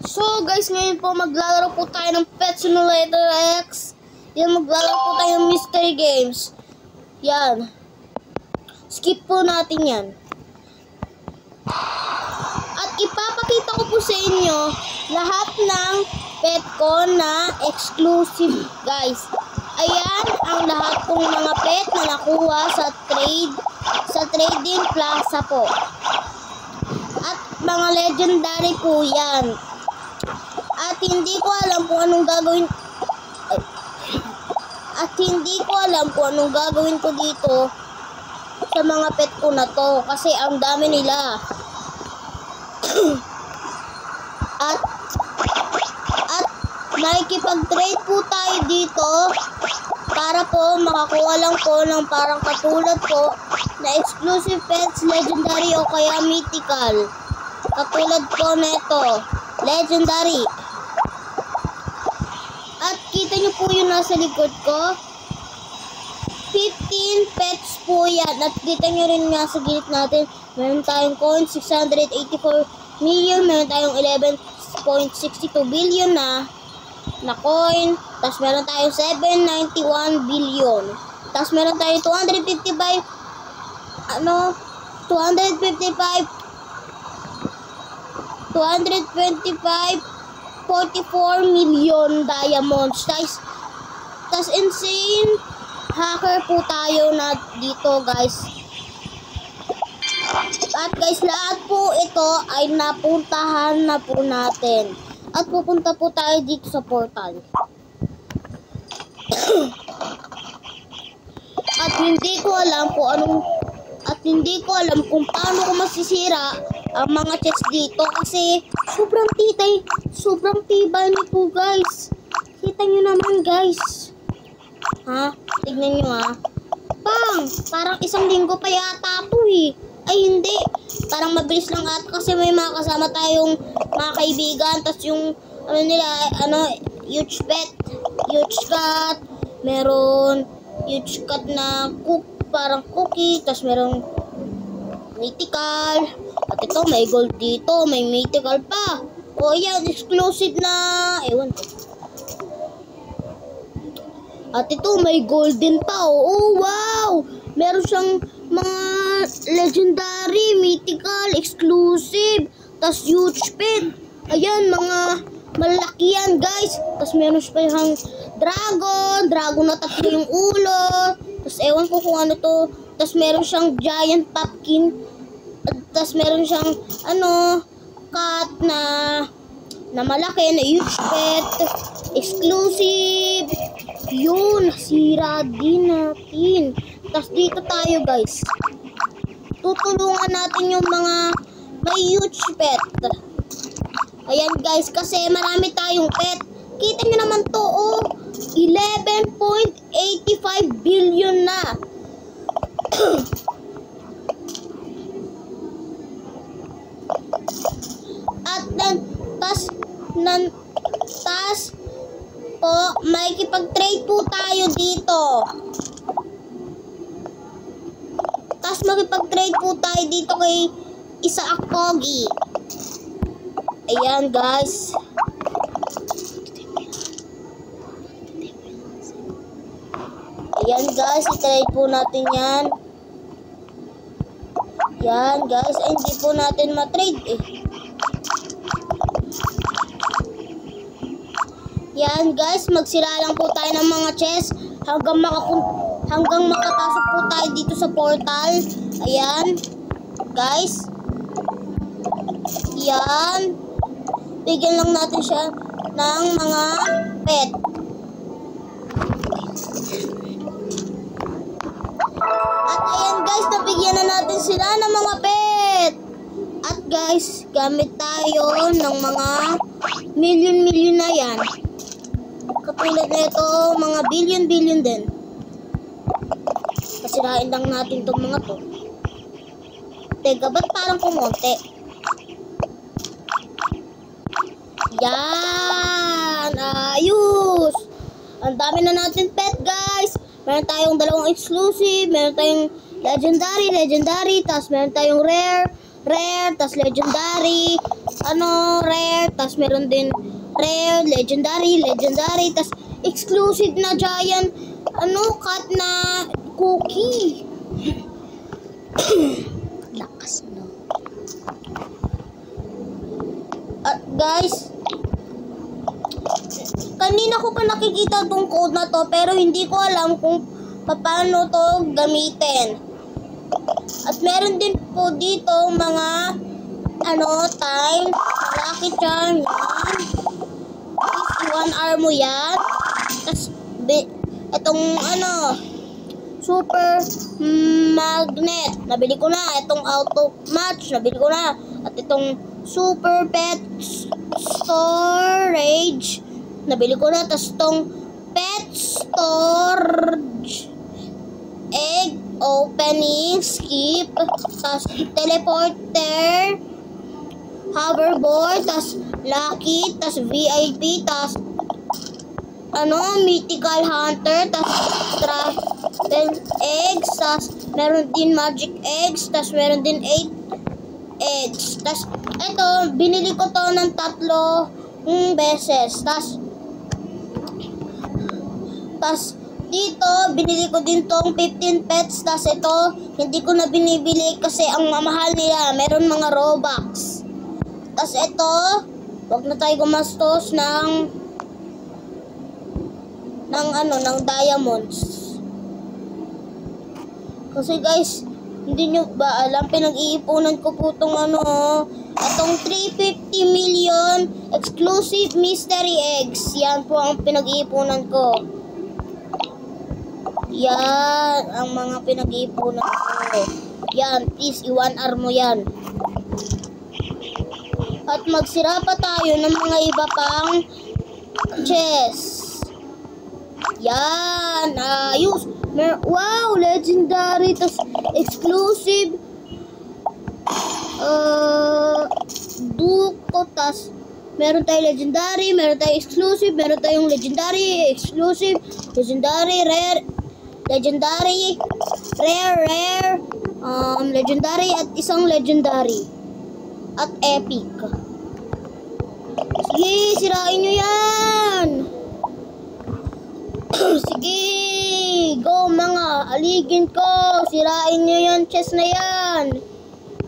So guys, ngayon po maglalaro po tayo ng Pet Simulator X. Yan, maglalaro po tayo ng mystery games. Yan. Skip po natin yan. At ipapakita ko po sa inyo lahat ng pet ko na exclusive, guys. Ayan ang lahat kong mga pet na nakuha sa trading plaza po. At mga legendary po yan. At hindi ko alam kung anong gagawin. At hindi ko alam kung anong gagawin ko dito sa mga pet ko na to kasi ang dami nila. at nakikipag-trade po tayo dito para po makakuha lang po ng parang katulad po na exclusive pets, legendary o kaya mythical. Katulad po neto, legendary. At kita nyo po yung nasa likod ko, 15 pets po yan. At kita nyo rin nga sa gilid natin, meron tayong coin 684 million, meron tayong 11.62 billion na coin, tapos meron tayong 791 billion, tapos meron tayong 44 million diamonds. Tas insane hacker po tayo na dito, guys. At guys, lahat po ito ay napuntahan na po natin. At pupunta po tayo dito sa portal. At hindi ko alam kung paano ko masisira ang mga chests dito kasi sobrang tibay nito, guys. Kita nyo naman, guys. Ha? Tignan nyo, ha? Parang isang linggo pa yata to, eh. Ay, hindi. Parang mabilis lang at kasi may mga kasama tayong mga kaibigan. Tapos yung, huge pet, huge cat, meron huge cat na parang cookie, tapos merong mythical. At ito, may gold dito, may mythical pa. O yan, exclusive na, ewan ko. At ito, may golden pa. Oh, wow! Meron siyang mga legendary, mythical, exclusive, tas huge pet. Ayan, mga malaki yan, guys. Tas meron pa yung dragon na tatlo yung ulo. Tas ewan ko kung ano to. Tas meron siyang giant pumpkin. Tas meron siyang cat na malaki, na huge pet, exclusive. Yun, nasira din natin. Tas dito tayo, guys. Tutulungan natin yung mga may huge pet. Ayan, guys, kasi marami tayong pet. Kita nyo naman to, oh. 11.85 billion na. At tas po, may kipag-trade po tayo dito. Tas makipag-trade po tayo dito kay Isaac Pogi. Ayan, guys. Ayan, guys, i-trade po natin yan. Yan, guys, ay hindi po natin ma-trade eh. Yan, guys, magsira lang po tayo ng mga chest hanggang makapasok po tayo dito sa portal. Ayan, guys. Yan. Bigyan lang natin siya ng mga pet. At ayan, guys, nabigyan na natin sila ng mga pet. At guys, gamit tayo ng mga million na yan. Katulad na ito, mga billion din. Kasirain lang natin itong mga to. Teka, ba't parang kumonte? Yan! Ayos! Ang dami na natin pet, guys! Meron tayong dalawang exclusive, meron tayong legendary, tapos meron tayong rare, tas legendary, rare, tas meron din rare, legendary, tas exclusive na giant, cut na cookie. Lakas, no? At guys, kanina ko pa nakikita tong code na to, pero hindi ko alam kung paano to gamitin. At meron din po dito mga time, lucky charm yan. One hour mo yan. Tapos itong super magnet, nabili ko na. Itong auto match, nabili ko na. At itong super pet storage, nabili ko na. Tapos itong pet storage egg opening skip, tas teleporter, hoverboard, tas lucky, tas VIP, tas mythical hunter, tas travel eggs, tas meron din magic eggs, tas meron din 8 eggs. Tas ito, binili ko to ng 3 beses. Tas dito, binili ko din tong 15 pets. Tas ito, hindi ko na binibili kasi ang mamahal nila. Meron mga Robux. Tas ito, wag na tayo gumastos ng diamonds. Kasi guys, hindi nyo ba alam, pinag-iipunan ko po tong itong 350 million exclusive mystery eggs. Yan po ang pinag-iipunan ko. Yan ang mga pinag-iipunan ko. Yan, please, i-1R mo yan. At magsira pa tayo ng mga iba pang chest. Yan, ayos. Wow, legendary, tas exclusive duko, tas meron tayong legendary, meron tayong exclusive, meron tayong legendary, exclusive, legendary, rare, legendary, rare, legendary at isang legendary at epic. Sige, sirain nyo yan. Sige, go mga aligin ko, sirain nyo yan chest na yan.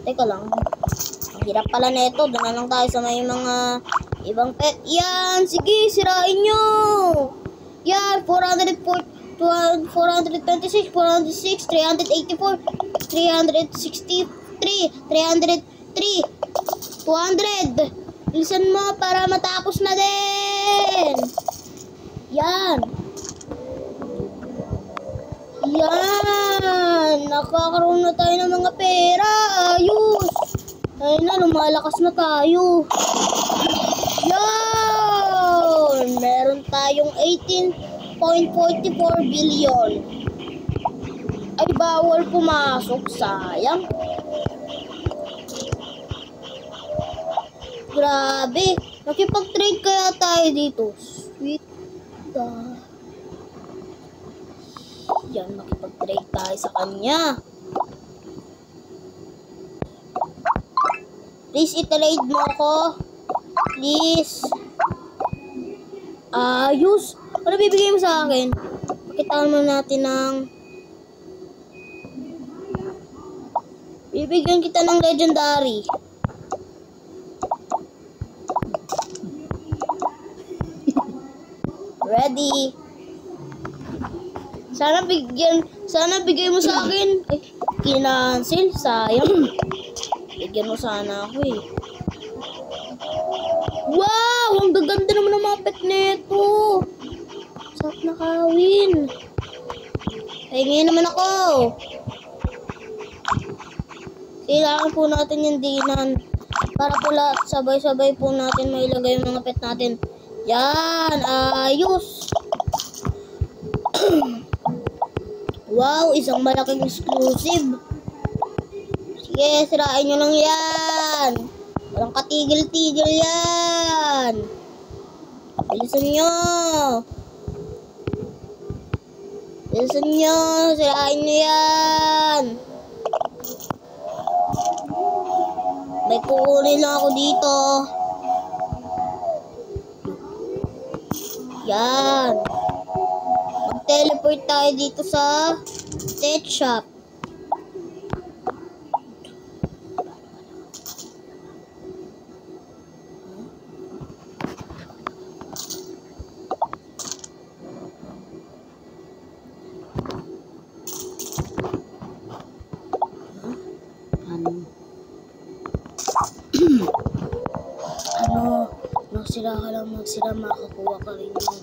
Teka lang, ang hirap pala na ito. Doon na lang tayo sa may mga ibang pet. Yan, sige, sirain nyo. Yan, 426, 406, 384, 363, 303, 200. Bilisan mo para matapos na din. Yan. Yan. Nakakaroon na tayo ng mga pera. Ayos. Ayun na, lumalakas na tayo. Yan. Meron tayong 18.44 billion. Ay, bawal pumasok. Sayang. Grabe. Nakipag-trade kaya tayo dito. Sweet. Yan, makipag-trade tayo sa kanya. Please, i-trade mo ako. Please. Ayos. Ano bibigay mo sa akin? Pakitaan mo natin ng... Bibigyan kita ng legendary. Ready. Sana bigay mo sa akin. Ay, kinancel, sayang. Bigyan mo sana ako eh. Wow, ang gaganda naman ng mga pet neto. Sarap na kawin. Ay, ngayon naman ako. Kailangan po natin yung dinan. Para po lahat, sabay-sabay po natin mailagay yung mga pet natin. Yan, ayos. Wow, isang malaking exclusive. Sige, sirain nyo lang yan. Walang katigil-tigil yan. Bilisan nyo. Bilisan nyo, sirain nyo yan. May kukunin lang ako dito. Yan. Mag-teleport tayo dito sa pet shop. Magsira, makakuha ka rin yun.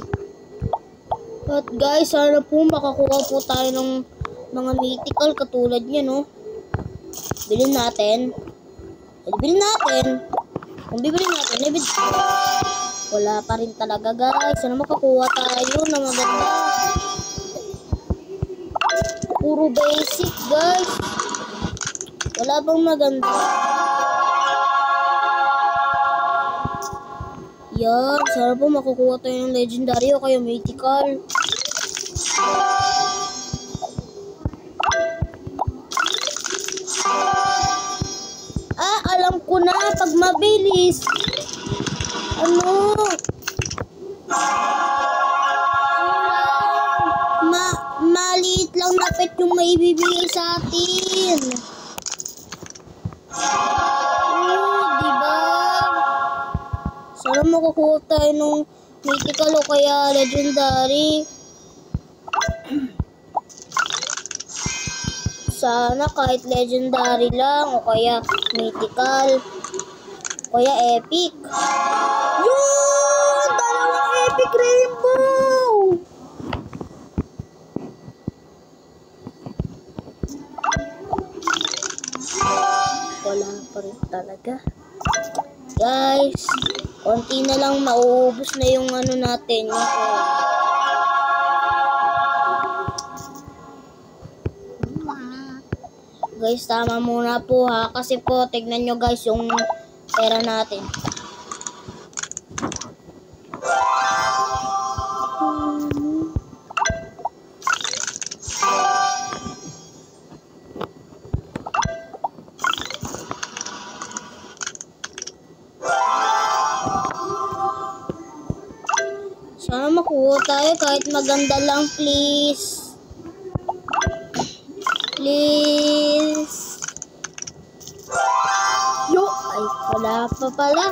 At guys, sana po makakuha po tayo ng mga mythical katulad niya, no? Bilhin natin. Bilhin natin. Kung bibili natin, wala pa rin talaga, guys. Sana makakuha tayo na maganda. Puro basic, guys. Wala bang maganda? Yan, sana po makukuha tayo ng legendary o kaya mythical. Alam ko na, pag mabilis. Maliit lang na pet yung maibibigay sa atin. Sana makukuha tayo ng mythical o kaya legendary. Sana kahit legendary lang o kaya mythical o kaya epic. Yun! Dalawang epic rainbow! Wala pa rin talaga. Guys, konti na lang mauubos na yung ano natin. Guys, tama muna po ha. Kasi po, tignan nyo guys yung pera natin. Sana makuha tayo kahit maganda lang, please. Please. Yo! Ay, wala pa pala.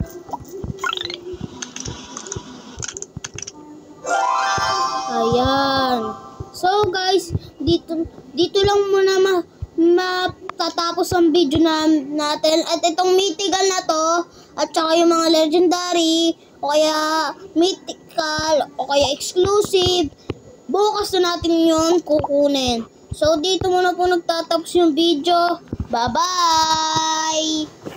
Ayan. So guys, dito lang muna matatapos ang video natin. At itong mythical na to, at saka yung mga legendary, o kaya mythical, o kaya exclusive, bukas na natin yun kukunin. So, dito muna po nagtatapos yung video. Bye-bye!